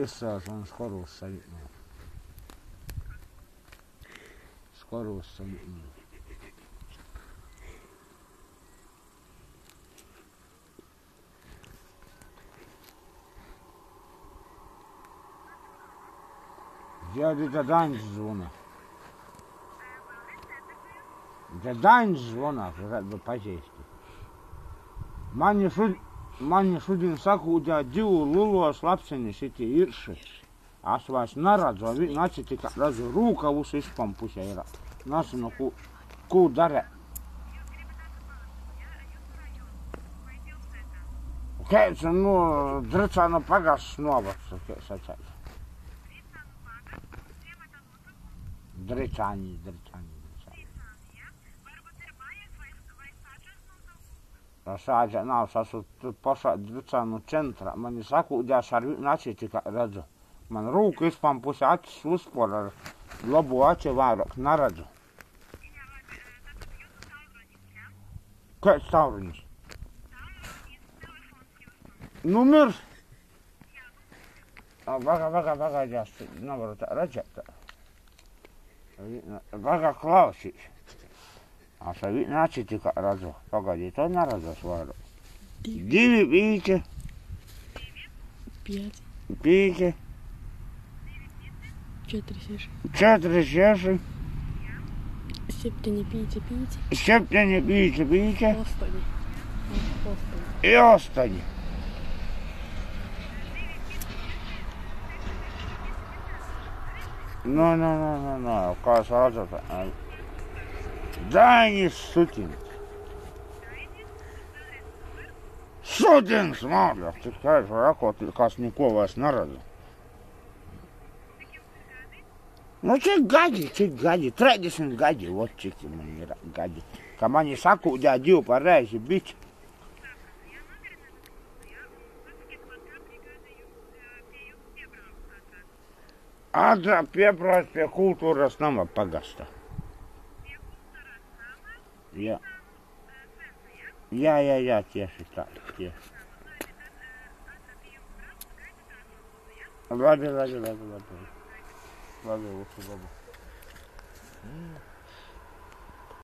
Izcēlās un skoros sajūtnē. Skoros sajūtnē. Dēdīta Daņš zvana. Daņš zvana, varētu pazīsti. Mani šodien sakūdīja 2 lilos lapseni šitie irši. Es vairs neredzu, viņi tikai redzu rūkavus izpampusē ir. Nesinu, ko dara. Kāds, Dricānu pagasts novads, sacēs. Dricāni. Sāģa nav, es esmu pašā Dricānu centrā. Mani sakūdījās ar viņu tikai redzu. Man rūka izpampusē acis uzpor ar labu aci vairāk neredzu. Kāds tauriņš? Numurs? Pagaidās, nevaru tā redzēt. Pagā klausīs. Es ar viņu aci tikai redzu. Pagaidīt, to neredzu vairāk. 2 pīķi. 5. 4, 6. 4, 6. 7, 5, 5. 7, 5, 5. 8. 8. No, kā es redzu, Daņis Sutins. Sutins, mārļās, cik kāds var rakot, kas neko vairs neredzu. Cik gadi, 30 gadi, ot cik man ir gadi. Ka mani sakūdīja 2 par reizi biķi. Piebrauc pie kultūras nama pagasta. Jā. Jā, tieši tā, tieši. Labi. Labi.